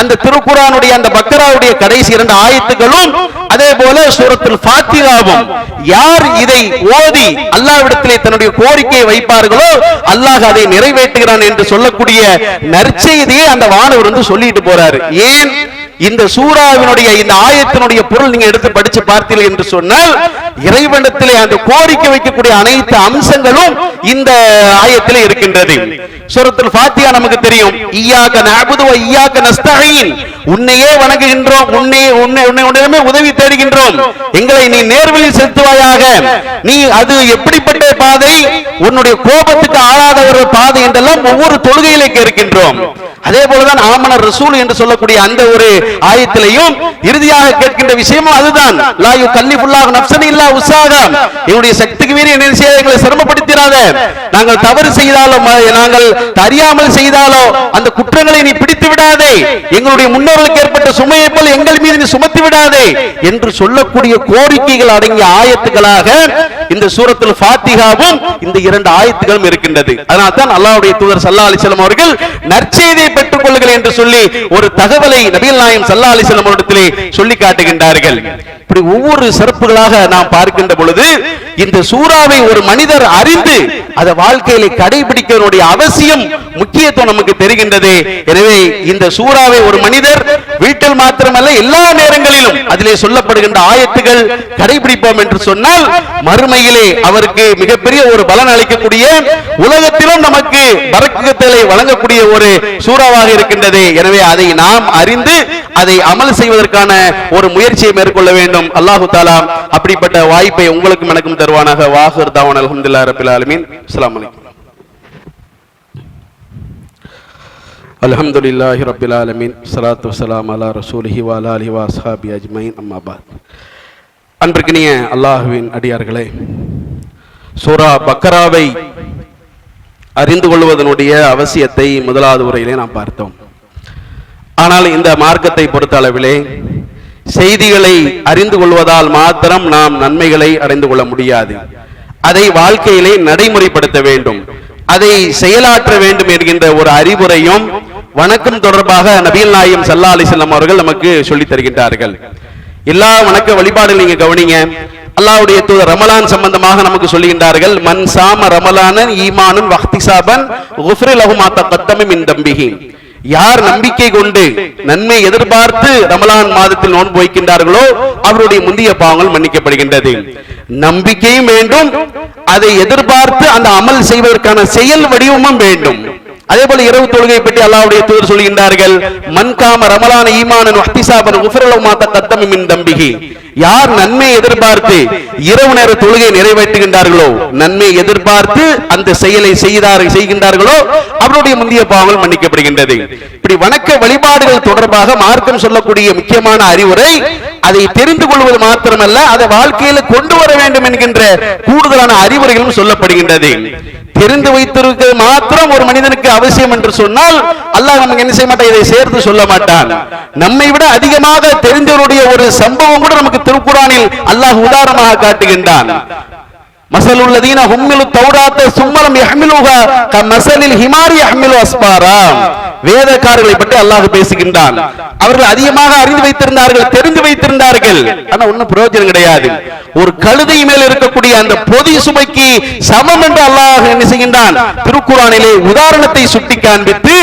அந்த திருக்குர்ஆனுடைய அந்த பக்கராவுடைய கடைசி 2 ஆயத்துகளும் அதே போல சூரத்துல் ஃபாத்திஹாவும். யார் இதை ஓதி அல்லாஹ்விடத்திலே தன்னுடைய கோரிக்கையை வைப்பார்களோ அல்லாஹ் அதை நிறைவேற்றுகிறான் என்று சொல்லக்கூடிய நற்செய்தியை அந்த வானவர் வந்து சொல்லிட்டு போறாரு. ஏன்? இந்த சூறாவினுடைய இந்த ஆயத்தினுடைய பொருள் நீங்க எடுத்து படிச்சு பார்த்தீர்கள் என்று சொன்னால் இறைவனிடத்திலே அந்த கோரிக்கை வைக்கக்கூடிய அனைத்து அம்சங்களும் இந்த ஆயத்திலே இருக்கின்றது. சூரத்துல் ஃபாத்திஹா நமக்கு தெரியும், இய்யாக நஅபுது வ இய்யாக நஸ்தஈன். உன்னையே வணங்குகின்றோம், உன்னிடமே உதவி தேடுகின்றோம், எங்களை நீ நேர்வழியில் செலுத்துவாயாக. நீ அது எப்படிப்பட்ட பாதை? உன்னுடைய கோபத்துக்கு ஆளாத ஒரு பாதை என்றெல்லாம் ஒவ்வொரு தொழுகையிலே கேட்கின்றோம். அதே போலதான் ஆமன ரசூல் என்று சொல்லக்கூடிய அந்த ஒரு ஆயத்திலையும் இறுதியாக கேட்கின்ற விஷயமும் அதுதான், லா யுகல்லிஃபுல்லாஹு நஃப்ஸன் இல்லா உஸாஹா. என்னுடைய சக்திக்கு மீறி என்ன செய்ய எங்களை சிரமப்படுத்திராத. நாங்கள் தவறு செய்தாலோ நாங்கள் அறியாமல் செய்தாலோ அந்த குற்றங்களை நீ பிடித்து விடாதே, எங்களுடைய முன்னோர்களுக்கு ஏற்பட்ட சுமையை போல் எங்கள் மீது நீ சுமத்தி விடாதே என்று சொல்லக்கூடிய கோரிக்கைகள் அடங்கிய ஆயத்துக்களாக இந்த சூரத்துல் ஃபாத்திஹாவும் இந்த 2 ஆயத்துகளும் இருக்கின்றது. அதனால தான் அல்லாஹ்வுடைய தூதர் ஸல்லல்லாஹு அலைஹி வஸல்லம் அவர்கள் நற்செய்தியை பெற்றுக் கொள்ளுங்கள் என்று சொல்லி ஒரு தகவலை நபிகள் நாயகம் ஸல்லல்லாஹு அலைஹி வஸல்லம் அவர்களிடத்திலே சொல்லி காட்டுகின்றார்கள். இப்படி ஒவ்வொரு சிறப்புகளாக நாம் பார்க்கின்ற பொழுது இந்த சூறாவை ஒரு மனிதர் அறிந்து அதை வாழ்க்கையிலே கடைபிடிக்கக்கூடிய அவசியம் முக்கியத்துவம் நமக்கு தெரிகின்றது. எனவே இந்த சூறாவை ஒரு மனிதர் வீட்டில் மாத்திரமல்ல எல்லா நேரங்களிலும் அதிலே சொல்லப்படுகின்ற ஆயத்துகள் கடைபிடிப்போம் என்று சொன்னால் மறுமையிலே அவருக்கு மிகப்பெரிய ஒரு பலன் அளிக்கக்கூடிய, உலகத்திலும் நமக்கு பரக்கத்தை வழங்கக்கூடிய ஒரு சூறாவாக இருக்கின்றது. எனவே அதை நாம் அறிந்து அதை அமல் செய்வதற்கான ஒரு முயற்சியை மேற்கொள்ள வேண்டும். அல்லாஹு தஆலா அப்படிப்பட்ட வாய்ப்பை உங்களுக்கும் எனக்கும் தருவானாக. வாஹிர் தஅவானா அல்ஹம்துலில்லாஹி ரப்பில் ஆலமீன். அஸ்ஸலாமு அலைக்கும். அல்ஹம்துலில்லாஹி ரப்பில் ஆலமீன் ஸலாத்து வஸ்ஸலாமு அலா ரசூலிஹி வ அலா ஆலிஹி வ அஸ்ஹாபி அஜ்மஈன் அம்மா பாத். அன்பிற்கினிய அல்லாஹ்வின் அடியார்களே, சூரா பக்கராவை அறிந்து கொள்வதனுடைய அவசியத்தை முதலாவது உரையிலே நாம் பார்த்தோம். ஆனால் இந்த மார்க்கத்தை பொறுத்த அளவிலே செய்திகளை அறிந்து கொள்வதால் மாத்திரம் நாம் நன்மைகளை அடைந்து கொள்ள முடியாது. அதை வாழ்க்கையிலே நடைமுறைப்படுத்த வேண்டும், அதை செயலாற்ற வேண்டும் என்கின்ற ஒரு அறிவுரையும் வணக்கம் தொடர்பாக நபிகள் நாயகம் ஸல்லல்லாஹு அலைஹி வஸல்லம் அவர்கள் நமக்கு சொல்லித் தருகின்றார்கள். எல்லா வணக்க வழிபாடுகள் நீங்க கவனிங்க. அல்லாஹ்வுடைய தூதர் ரமலான் சம்பந்தமாக நமக்கு சொல்லுகின்றார்கள், மன் சாம ரமலானன் ஈமானுன் வஹ்திசாபன் குஃப்ர லஹு மா தகத்தம மின் தம்பிஹி. யார் நம்பிக்கை கொண்டு நன்மை எதிர்பார்த்து ரமலான் மாதத்தில் நோன்பு வைக்கின்றார்களோ அவருடைய முந்தைய பாவங்கள் மன்னிக்கப்படுகின்றது. நம்பிக்கையும் வேண்டும், அதை எதிர்பார்த்து அந்த அமல் செய்வதற்கான செயல் வடிவமும் வேண்டும். அதே போல இரவு தொழுகை பற்றி அல்லாஹ்வுடைய தூதர் சொல்கின்றார்கள், மன் காம ரமலான ஈமானன் வஹ்திசாபன் குஃப்ர லஹு மா தகத்தம மின் தம்பிஹி. யார் நன்மை எதிர்பார்த்து இரவு நேர தொழுகை நிறைவேற்றுகின்றார்களோ, நன்மை எதிர்பார்த்து அந்த செயலை செய்கின்றார்களோ அவருடைய முந்தைய பாவங்கள் மன்னிக்கப்படுகின்றது. இப்படி வணக்க வழிபாடுகள் தொடர்பாக மார்க்கம் சொல்லக்கூடிய முக்கியமான அறிவுரை, அதை தெரிந்து கொள்வது மாத்திரமல்ல, அதை வாழ்க்கையில கொண்டு வர வேண்டும் என்கின்ற கூடுதலான அறிவுரைகளும் சொல்லப்படுகின்றது. தெரிந்து வைத்திருக்க மாத்திரம் ஒரு மனிதனுக்கு அவசியம் என்று சொன்னால் அல்லாஹ் நமக்கு என்ன செய்ய மாட்டான், இதை சேர்த்து சொல்ல மாட்டான். நம்மை விட அதிகமாக தெரிந்தவருடைய ஒரு சம்பவம் கூட நமக்கு திருக்குர்ஆனில் அல்லாஹ் உதாரணமாக காட்டுகின்றான். மஸலுல்லதீன ஹும்மிலு தௌராத்த சும்மலம் யஹ்மிலுஹா கமஸலில் ஹிமாரி யஹ்மிலு அஸ்பாரா. வேதக்காரர்களை பற்றி அல்லாஹ் பேசுகின்றான். அவர்கள் அதிகமாக அறிந்து வைத்திருந்தார்கள், தெரிந்து வைத்திருந்தார்கள், ஆனா ஒன்னும் பிரயோஜனம் கிடையாது. ஒரு கழுதை மேல் இருக்கக்கூடிய அந்த பொதி சுமைக்கு சமம் என்று அல்லாஹ் என்ன செய்கின்றான், திருக்குர்ஆனிலே உதாரணத்தை சுட்டி காண்பித்து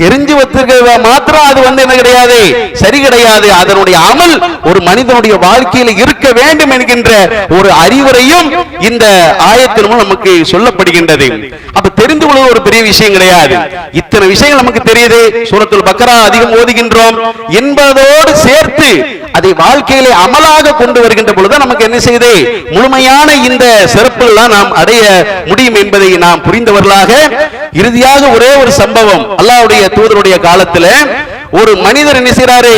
தெரிஞ்சு வச்சிருக்க மாத்திரம் அது என்ன கிடையாது, சரி கிடையாது. அதனுடைய அமல் ஒரு மனிதனுடைய வாழ்க்கையில் இருக்க வேண்டும் என்கின்ற ஒரு அறிவுரையும் இந்த ஆயத்தின் மூலம் நமக்கு சொல்லப்படுகின்றது. அப்ப தெரிந்து கொள்வது ஒரு பெரிய விஷயம் கிடையாது. இத்தனை விஷயங்கள் நமக்கு தெரியுது, சூரத்துல் பக்கரா அதிகம் ஓதுகின்றோம் என்பதோடு சேர்த்து அதை வாழ்க்கையிலே அமலாக கொண்டு வருகின்ற பொழுது நமக்கு என்ன செய்யுது, முழுமையான இந்த சிறப்புகள் நாம் அடைய முடியும் என்பதை நாம் புரிந்தவர்களாக இறுதியாக ஒரே ஒரு சம்பவம். அல்லாஹ்வுடைய தூதருடைய காலத்துல ஒரு மனிதர் என்ன செய்றாரு,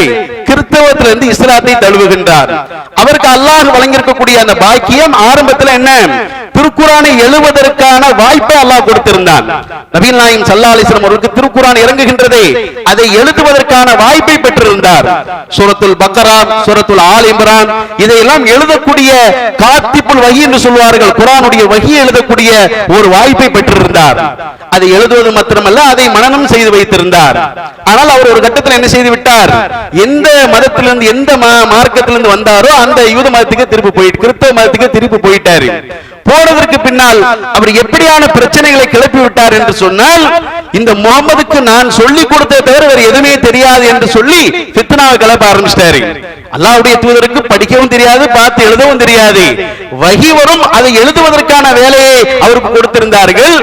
கிறிஸ்தவத்திலிருந்து இஸ்லாத்தை தழுவுகின்றார். அவருக்கு அல்லாஹ் வழங்கியிருக்கக்கூடிய அந்த பாக்கியம் ஆரம்பத்தில் என்ன, திருக்குர்ஆனை எழுதுவதற்கான வாய்ப்பை அல்லாஹ் கொடுத்திருந்தான். நபிகள் நாயகம் ஸல்லல்லாஹு அலைஹி வஸல்லம் அவருக்கு திருக்குர்ஆன் இறங்குகின்றதே, அதை எழுதுவதற்கான வாய்ப்பை பெற்றிருந்தார். சூரத்துல் பக்கரா, சூரத்துல் ஆல் இம்ரான் இதையெல்லாம் எழுதக்கூடிய காத்திபுல் வஹி என்று சொல்வார்கள், குர்ஆனுடைய வஹி எழுதக்கூடிய ஒரு வாய்ப்பை பெற்றிருந்தார். அதை எழுதுவது மாத்திரமல்ல, அதை மனனம் செய்து வைத்திருந்தார். ஆனால் அவர் ஒரு கட்டத்தில் என்ன செய்து விட்டார், எந்த மதத்திலிருந்து எந்த மார்க்கத்திலிருந்து வந்தாரோ அந்த யூத மதத்துக்கு திருப்பி போயிட்டு கிறிஸ்தவ மதத்துக்கு திருப்பி போயிட்டாரு. போனதற்கு பின்னால் அவர் எப்படியான பிரச்சனைகளை கிளப்பி விட்டார் என்று சொன்னால், இந்த முகமதுக்கு நான் சொல்லிக் கொடுத்த தவிர வேறு எதுவுமே தெரியாது என்று சொல்லி ஃபித்னாவை கிளப்ப ஆரம்பிச்சிட்டாரு. அல்லாஹ்வுடைய தூதருக்கு படிக்கவும் தெரியாது, பார்த்து எழுதவும் தெரியாது. வஹி வரும், அதை எழுதுவதற்கான வேலையை அவருக்கு கொடுத்திருந்தார்கள்.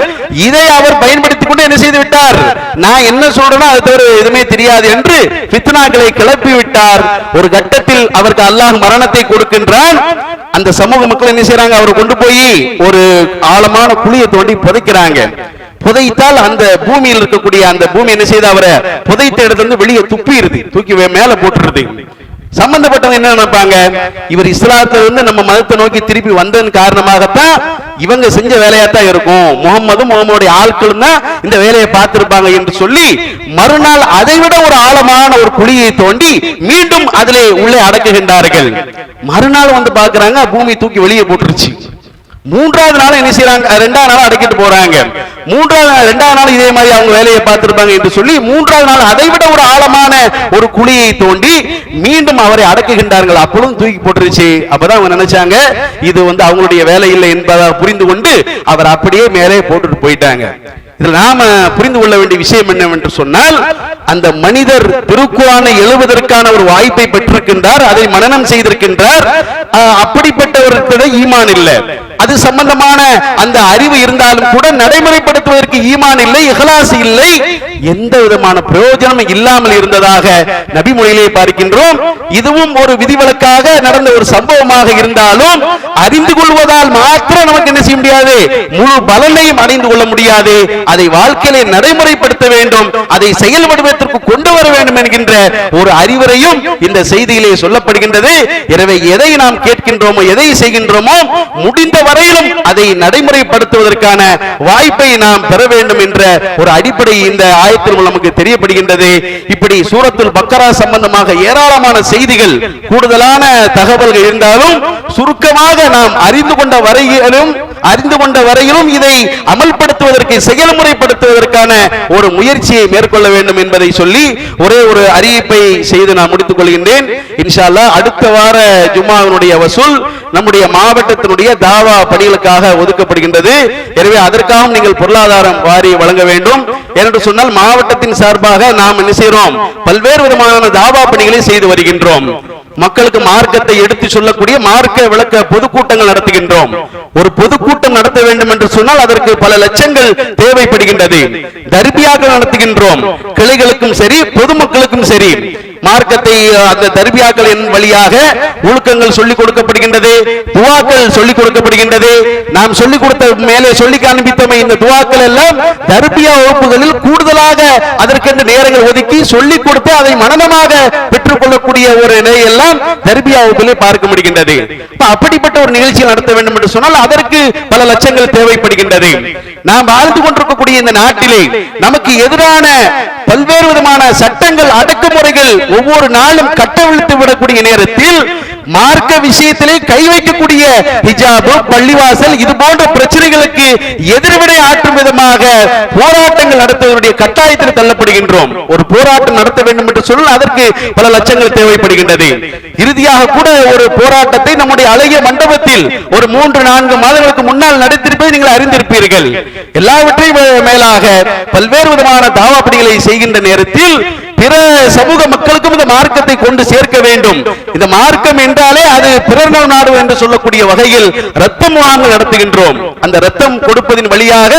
இதை அவர் பயன்படுத்திக் கொண்டு என்ன செய்து விட்டார், நான் என்ன சொல்றேனோ அது தவிர எதுவுமே தெரியாது என்று ஃபித்னாக்களை கிளப்பி விட்டார். ஒரு கட்டத்தில் அவருக்கு அல்லாஹ் மரணத்தை கொடுக்கின்றான். அந்த சமூக மக்கள் என்ன செய்யறாங்க, அவரை கொண்டு போய் ஒரு ஆழமான குழியை தோண்டி புதைக்கிறாங்க. புதைத்தால் அந்த பூமியில் இருக்கக்கூடிய அந்த பூமி என்ன செய்து அவரை புதைத்த இடத்துல இருந்து வெளியே துப்பிடுது, தூக்கி மேல போட்டுருது. சம்பந்தப்பட்டவங்க என்ன நினைப்பாங்க, இவர் இஸ்லாத்துல இருந்து நம்ம மதத்தை நோக்கி திருப்பி வந்ததன் காரணமாகத்தான் இவங்க செஞ்ச வேலையாத்தான் இருக்கும், முகமதுடைய ஆட்களும் தான் இந்த வேலையை பார்த்திருப்பாங்க என்று சொல்லி மறுநாள் அதைவிட ஒரு ஆழமான ஒரு குழியை தோண்டி மீண்டும் அதிலே உள்ளே அடக்குகின்றார்கள். மறுநாள் வந்து பாக்குறாங்க, பூமி தூக்கி வெளியே போட்டுருச்சு. மூன்றாவது நாள் என்ன செய்யறாங்க, ரெண்டாவது நாள் அடக்கிட்டு போறாங்க. ரெண்டாவது நாள் இதே மாதிரி அவங்க வேலையை பார்த்திருப்பாங்க என்று சொல்லி மூன்றாவது நாள் அதைவிட ஒரு ஆழமான ஒரு குழியை தோண்டி மீண்டும் அவரை அடக்குகின்றார்கள். அப்பொழுதும் தூக்கி போட்டுருச்சு. அப்பதான் அவங்க நினைச்சாங்க இது அவங்களுடைய வேலை இல்லை என்பதை புரிந்து கொண்டு அவர் அப்படியே மேலே போட்டுட்டு போயிட்டாங்க. இதில் நாம புரிந்து கொள்ள வேண்டிய விஷயம் என்னவென்று சொன்னால், அந்த மனிதர் திருக்குர்ஆனை எழுதுவதற்கான ஒரு வாய்ப்பை பெற்றிருக்கின்றார், அதை மனனம் செய்திருக்கின்றார். அப்படிப்பட்டவருக்கு ஈமான் இல்லை. அது அது சம்பந்தமான அந்த அறிவு இருந்தாலும் கூட நடைமுறைப்படுத்துவதற்கு ஈமான் இல்லை, இஹ்லாஸ் இல்லை, எந்த விதமான பிரயோஜனம் இல்லாமல் இருந்ததாக நபிமொழியிலே பார்க்கின்றோம். இதுவும் ஒரு விதிவிலக்காக நடந்த ஒரு சம்பவமாக இருந்தாலும் அறிந்து கொள்வதால் மாத்திரம் நமக்கு என்ன செய்ய முடியாது, முழு பலனையும் அடைந்து கொள்ள முடியாது. அதை வாழ்க்கையிலே நடைமுறைப்படுத்த வேண்டும், அதை செயல் வடிவத்திற்கு கொண்டு வர வேண்டும் என்கின்ற ஒரு அறிவுரையும் இந்த செய்தியிலே சொல்லப்படுகின்றது. எனவே எதை நாம் கேட்கின்றோமோ, எதை செய்கின்றோமோ, முடிந்த வரையிலும் அதை நடைமுறைப்படுத்துவதற்கான வாய்ப்பை நாம் பெற வேண்டும் என்ற ஒரு அடிப்படை இந்த ஆயத்தின் மூலம் நமக்கு தெரியப்படுகின்றது. இப்படி சூரத்துல் பக்கரா சம்பந்தமாக ஏராளமான செய்திகள், கூடுதலான தகவல்கள் இருந்தாலும் சுருக்கமாக நாம் அறிந்து கொண்ட வரையிலும் இதை அமல்படுத்துவதற்கு, செயல்முறைப்படுத்துவதற்கான ஒரு முயற்சியை மேற்கொள்ள வேண்டும் என்பதை சொல்லி ஒரே ஒரு அறிவிப்பை செய்து நான் முடித்துக் கொள்கின்றேன். இன்ஷா அல்லாஹ் அடுத்த வார ஜும்மாவினுடைய வசூல் நம்முடைய மாவட்டத்தினுடைய தாவா பணிகளுக்காக ஒதுக்கப்படுகின்றது. எனவே அதற்காகவும் நீங்கள் பொருளாதாரம் வாரி வழங்க வேண்டும். என்று சொன்னால் மாவட்டத்தின் சார்பாக நாம் என்ன செய்கிறோம், பல்வேறு விதமான தாவா பணிகளை செய்து வருகின்றோம். மக்களுக்கு மார்க்கத்தை எடுத்து சொல்லக்கூடிய மார்க்க விளக்க பொதுக்கூட்டங்கள் நடத்துகின்றோம். ஒரு பொதுக்கூட்டம் நடத்த வேண்டும் என்று சொன்னால் அதற்கு பல லட்சங்கள் தேவைப்படுகின்றது. தர்பியாக்கள் நடத்துகின்றோம், கிளைகளுக்கும் சரி பொதுமக்களுக்கும் சரி. மார்க்கத்தை அந்த தர்பியாக்களின் வழியாக ஒழுக்கங்கள் சொல்லிக் கொடுக்கப்படுகின்றது, துவாக்கள் சொல்லிக் கொடுக்கப்படுகின்றது. நாம் சொல்லிக் கொடுத்த மேலே சொல்லி காண்பித்தமை இந்த துவாக்கள் எல்லாம் தர்பியா வகுப்புகளில் கூடுதலாக அதற்கென்று நேரங்கள் ஒதுக்கி சொல்லிக் கொடுத்து அதை மனனமாக பெற்றுக் கொள்ளக்கூடிய ஒரு நிலையெல்லாம் தர்பியா வகுப்பிலே பார்க்க முடிகின்றது. அப்படிப்பட்ட ஒரு நிகழ்ச்சி நடத்த வேண்டும் என்று சொன்னால் அதற்கு பல லட்சங்கள் தேவைப்படுகின்றது. நாம் வாழ்ந்து கொண்டிருக்கக்கூடிய இந்த நாட்டிலே நமக்கு எதிரான பல்வேறு விதமான சட்டங்கள், அடக்குமுறைகள் ஒவ்வொரு நாளும் கட்டவிழ்த்து விடக்கூடிய நேரத்தில் மார்க்க விஷயத்திலே கை வைக்கக்கூடிய ஹிஜாபு, பள்ளிவாசல், இது போன்ற பிரச்சனைகளுக்கு எதிர்வினை ஆற்றும் விதமாக போராட்டங்கள் நடத்துவதற்குரிய கட்டாயத்தில் தள்ளப்படுகின்றோம். ஒரு போராட்டம் நடத்த வேண்டும் என்று சொன்னால் அதற்கு பல லட்சங்கள் தேவைப்படுகின்றது. இறுதியாக கூட ஒரு போராட்டத்தை நம்முடைய அழகிய மண்டபத்தில் ஒரு 3-4 மாதங்களுக்கு முன்னால் நடத்திருப்பதை நீங்கள் அறிந்திருப்பீர்கள். எல்லாவற்றையும் மேலாக பல்வேறு விதமான தாவா பணிகளை செய்கின்ற நேரத்தில் பிற சமூக மக்களுக்கும் இந்த மார்க்கத்தை கொண்டு சேர்க்க வேண்டும். இந்த மார்க்கம் என்றாலே அது பிறர் நாடு என்று சொல்லக்கூடிய வகையில் ரத்தம் வாங்க நடத்துகின்றோம். அந்த ரத்தம் கொடுப்பதின் வழியாக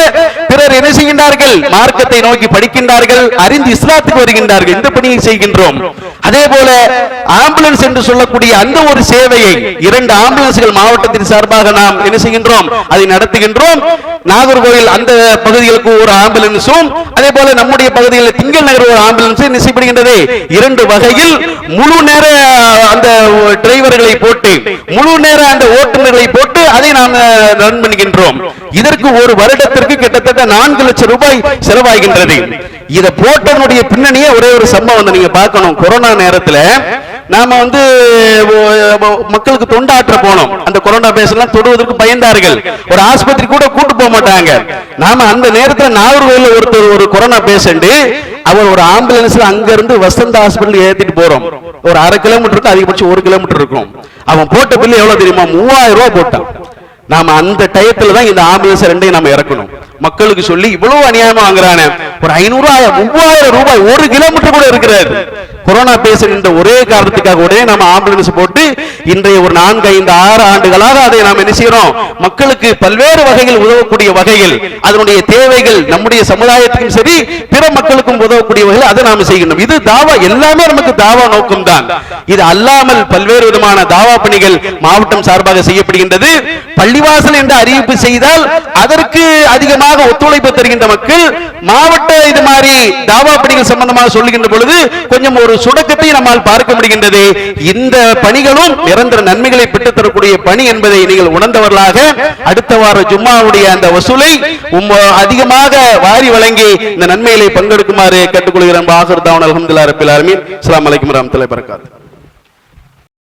பிறர் என்ன செய்கின்றார்கள், மார்க்கத்தை நோக்கி படிக்கின்றார்கள், அறிந்து இஸ்லாத்துக்கு வருகின்றார்கள். இந்த பணியை செய்கின்றோம். அதே போல ஆம்புலன்ஸ் என்று சொல்லக்கூடிய அந்த ஒரு சேவையை 2 ஆம்புலன்ஸ்கள் மாவட்டத்தின் சார்பாக நாம் என்ன செய்கின்றோம், அதை நடத்துகின்றோம். நாகர்கோவில் அந்த பகுதிகளுக்கு ஒரு ஆம்புலன்ஸும், அதே போல நம்முடைய பகுதியில் திங்கள் நகர் ஒரு ஆம்புலன்ஸ் என்ன செய்யப்படுகின்றது. 2 வகையில் முழு நேர அந்த டிரைவர்களை போட்டு, முழு நேர அந்த ஓட்டுநர்களை போட்டு அதை நாம் ரன் பண்ணுகின்றோம். இதற்கு ஒரு வருடத்திற்கு கிட்டத்தட்ட 4 லட்சம் ரூபாய் செலவாகின்றது. இதை போட்டதனுடைய பின்னணியே ஒரே ஒரு சம்பவம் நீங்க பார்க்கணும். கொரோனா நேரத்துல நாம மக்களுக்கு தொண்டாற்ற போனோம். அந்த கொரோனா பேஷண்ட் தொடுவதற்கு பயந்தார்கள். ஒரு ஆஸ்பத்திரி கூட கூட்டு போக மாட்டாங்க. நாம அந்த நேரத்தில் நாகர்கோவில் ஒருத்தர் ஒரு கொரோனா பேஷண்ட், அவர் ஒரு ஆம்புலன்ஸ்ல அங்க இருந்து வசந்த ஹாஸ்பிட்டல் ஏத்திட்டு போறோம். ஒரு 1/2 கிலோமீட்டருக்கு அதிகபட்சம் 1 கிலோமீட்டர் இருக்கும். அவன் போட்ட பில்லு எவ்வளவு தெரியுமா, 3000 ரூபாய் போட்டான். நாம அந்த டயத்துல தான் இந்த ஆம்புலன்ஸ் 2ஐயும் நம்ம இறக்கணும். மக்களுக்கு சொல்லி இவ்வளவு அநியாயமா வாங்குறானே, ஒரு 500 3000 ரூபாய் 1 கிலோமீட்டர் கூட இருக்கிறாரு. கொரோனா பேஷண்ட் ஒரே காரணத்துக்காக உடனே நம்ம ஆம்புலன்ஸ் போட்டு இன்றைய ஒரு 4-5-6 ஆண்டுகளாக அதை நாம் என்ன செய்யறோம், மக்களுக்கு பல்வேறு வகையில் உதவக்கூடிய வகையில் அதனுடைய தேவைகள் நம்முடைய சமுதாயத்துக்கும் சரி பிற மக்களுக்கும் உதவக்கூடிய வகையில் அதை நாம் செய்யணும். இது தாவா, எல்லாமே நமக்கு தாவா நோக்கம் தான். இது அல்லாமல் பல்வேறு விதமான தாவா பணிகள் மாவட்டம் சார்பாக செய்யப்படுகின்றது. பள்ளிவாசல் என்ற அறிவிப்பு செய்தால் அதற்கு அதிகமாக ஒத்துழைப்பு தருகின்ற மக்கள் மாவட்ட இது மாதிரி தாவா பணிகள் சம்பந்தமாக சொல்லுகின்ற பொழுது கொஞ்சம் ஒரு சுடக்கத்தை நம்மால் பார்க்க முடிகின்றது. இந்த பணிகளும் நிரந்தர நன்மைகளை பெற்றுத் தரக்கூடிய பணி என்பதை நீங்கள் உணர்ந்தவர்களாக அடுத்த வார ஜும்மாவுடைய அந்த வசூலை அதிகமாக வாரி வழங்கி இந்த நன்மைகளை பங்கெடுக்குமாறு கேட்டுக்கொள்கிறேன். ஆகிர் தாவன் அல்ஹம்துலில்லாஹி ரப்பில் ஆலமீன். அஸ்ஸலாமு அலைக்கும் வரஹ்மத்துல்லாஹி வபரகாத்துஹு.